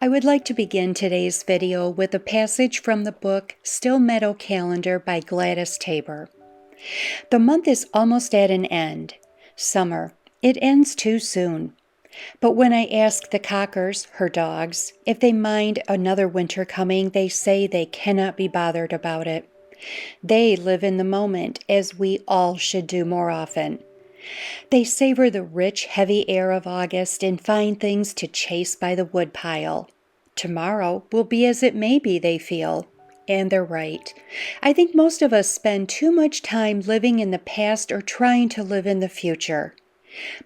I would like to begin today's video with a passage from the book Still Meadow Calendar by Gladys Taber. The month is almost at an end. Summer. It ends too soon. But when I ask the Cockers, her dogs, if they mind another winter coming, they say they cannot be bothered about it. They live in the moment, as we all should do more often. They savor the rich, heavy air of August and find things to chase by the woodpile. Tomorrow will be as it may be, they feel. And they're right. I think most of us spend too much time living in the past or trying to live in the future.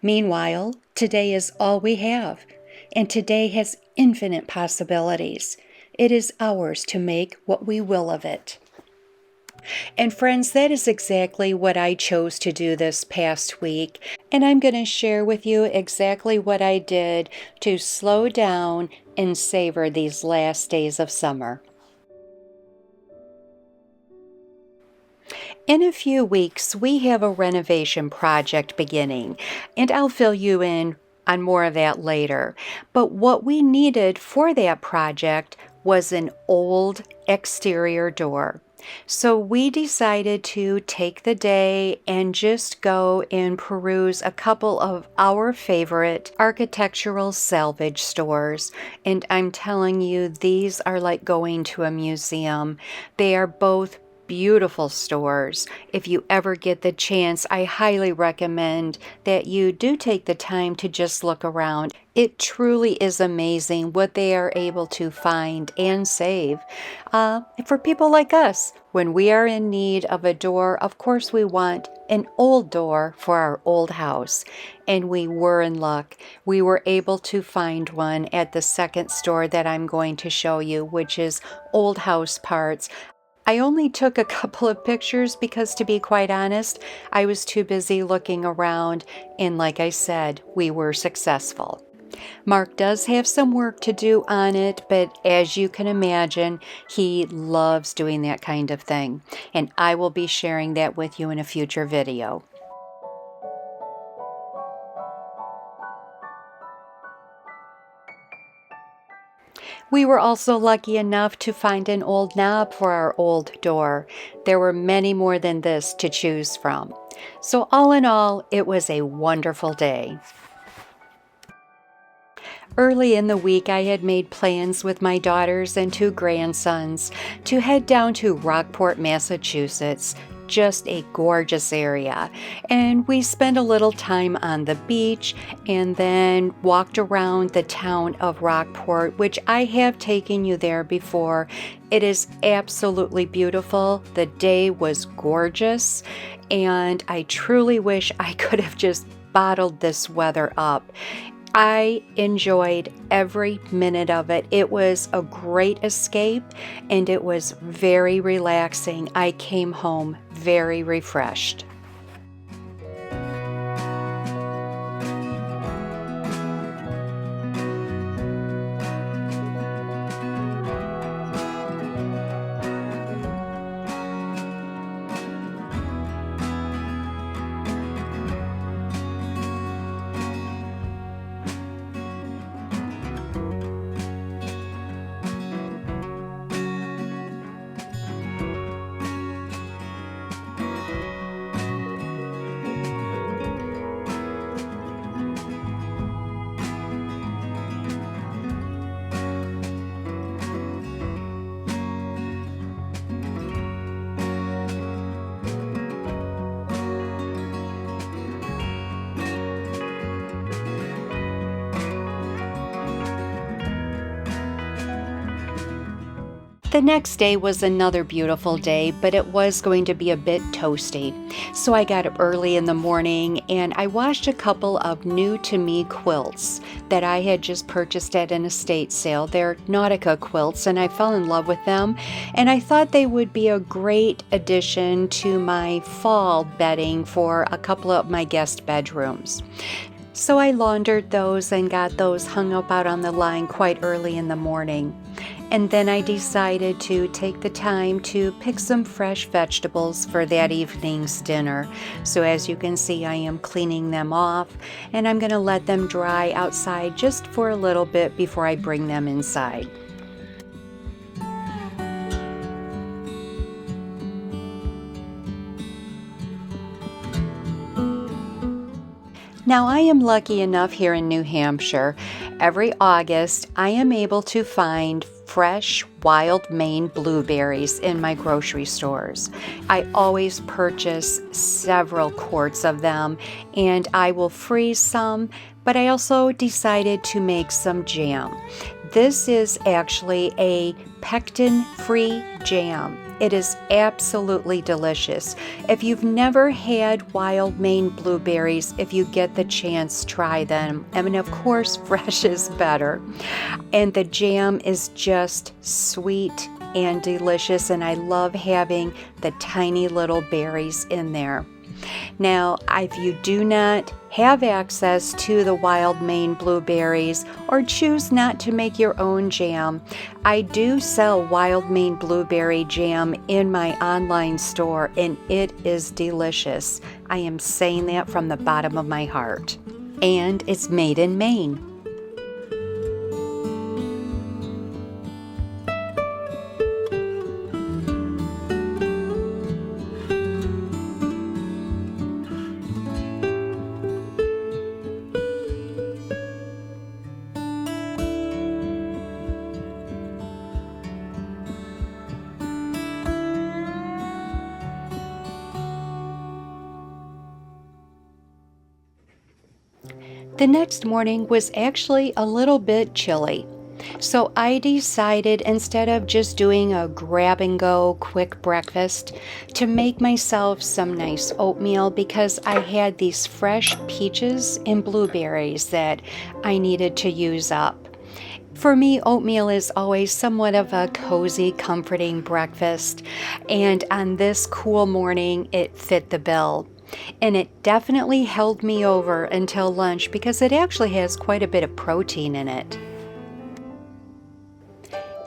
Meanwhile, today is all we have, and today has infinite possibilities. It is ours to make what we will of it. And friends, that is exactly what I chose to do this past week. And I'm going to share with you exactly what I did to slow down and savor these last days of summer. In a few weeks, we have a renovation project beginning, and I'll fill you in on more of that later. But what we needed for that project was an old exterior door. So we decided to take the day and just go and peruse a couple of our favorite architectural salvage stores. And I'm telling you, these are like going to a museum. They are both beautiful stores. If you ever get the chance, I highly recommend that you do take the time to just look around. It truly is amazing what they are able to find and save. For people like us, when we are in need of a door, of course we want an old door for our old house. And we were in luck. We were able to find one at the second store that I'm going to show you, which is Old House Parts. I only took a couple of pictures because, to be quite honest, I was too busy looking around, and like I said, we were successful. Mark does have some work to do on it, but as you can imagine, he loves doing that kind of thing, and I will be sharing that with you in a future video. We were also lucky enough to find an old knob for our old door. There were many more than this to choose from. So all in all, it was a wonderful day. Early in the week, I had made plans with my daughters and 2 grandsons to head down to Rockport, Massachusetts. Just a gorgeous area. And we spent a little time on the beach and then walked around the town of Rockport, which I have taken you there before. It is absolutely beautiful. The day was gorgeous, and I truly wish I could have just bottled this weather up. I enjoyed every minute of it. It was a great escape, and it was very relaxing. I came home very refreshed. The next day was another beautiful day, but it was going to be a bit toasty. So I got up early in the morning and I washed a couple of new-to-me quilts that I had just purchased at an estate sale. They're Nautica quilts, and I fell in love with them, and I thought they would be a great addition to my fall bedding for a couple of my guest bedrooms. So I laundered those and got those hung up out on the line quite early in the morning. And then I decided to take the time to pick some fresh vegetables for that evening's dinner. So as you can see, I am cleaning them off, and I'm going to let them dry outside just for a little bit before I bring them inside. Now, I am lucky enough here in New Hampshire. Every August, I am able to find fresh wild Maine blueberries in my grocery stores. I always purchase several quarts of them, and I will freeze some, but I also decided to make some jam. This is actually a pectin-free jam. It is absolutely delicious. If you've never had wild Maine blueberries, if you get the chance, try them. I mean, of course, fresh is better. And the jam is just sweet and delicious, and I love having the tiny little berries in there. Now, if you do not have access to the wild Maine blueberries or choose not to make your own jam, I do sell wild Maine blueberry jam in my online store, and it is delicious. I am saying that from the bottom of my heart. And it's made in Maine. The next morning was actually a little bit chilly, so I decided, instead of just doing a grab-and-go quick breakfast, to make myself some nice oatmeal because I had these fresh peaches and blueberries that I needed to use up. For me, oatmeal is always somewhat of a cozy, comforting breakfast, and on this cool morning, it fit the bill. And it definitely held me over until lunch because it actually has quite a bit of protein in it.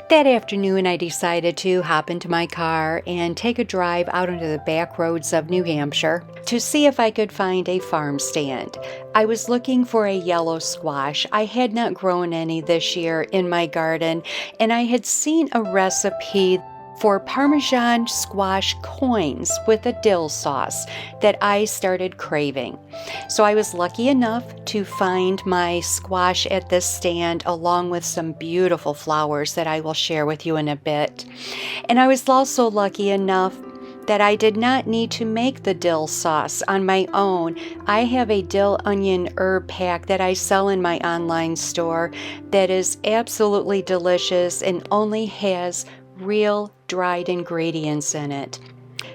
That afternoon, I decided to hop into my car and take a drive out into the back roads of New Hampshire to see if I could find a farm stand. I was looking for a yellow squash. I had not grown any this year in my garden, and I had seen a recipe for Parmesan squash coins with a dill sauce that I started craving. So I was lucky enough to find my squash at this stand, along with some beautiful flowers that I will share with you in a bit. And I was also lucky enough that I did not need to make the dill sauce on my own. I have a dill onion herb pack that I sell in my online store that is absolutely delicious and only has real dried ingredients in it.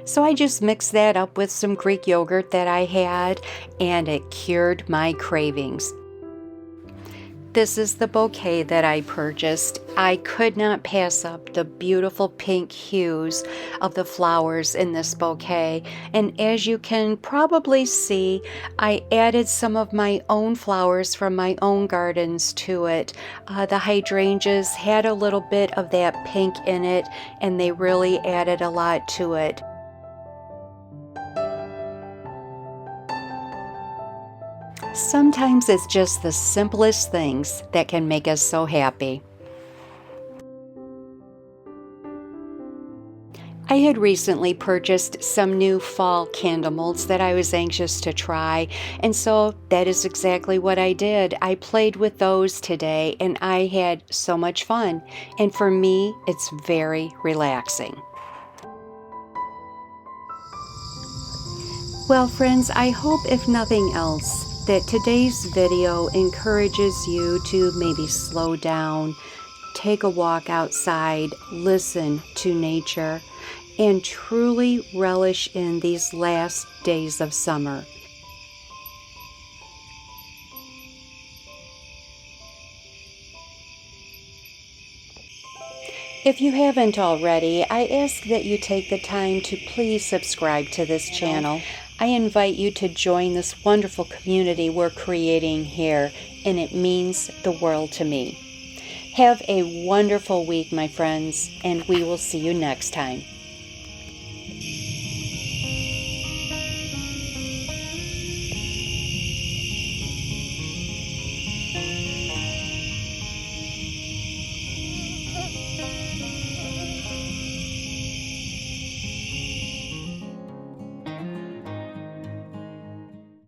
So I just mixed that up with some Greek yogurt that I had, and it cured my cravings. This is the bouquet that I purchased. I could not pass up the beautiful pink hues of the flowers in this bouquet. And as you can probably see, I added some of my own flowers from my own gardens to it. The hydrangeas had a little bit of that pink in it, and they really added a lot to it. Sometimes it's just the simplest things that can make us so happy. I had recently purchased some new fall candle molds that I was anxious to try, and so that is exactly what I did. I played with those today, and I had so much fun, and for me, it's very relaxing. Well, friends, I hope, if nothing else, that today's video encourages you to maybe slow down, take a walk outside, listen to nature, and truly relish in these last days of summer. If you haven't already, I ask that you take the time to please subscribe to this channel. I invite you to join this wonderful community we're creating here, and it means the world to me. Have a wonderful week, my friends, and we will see you next time.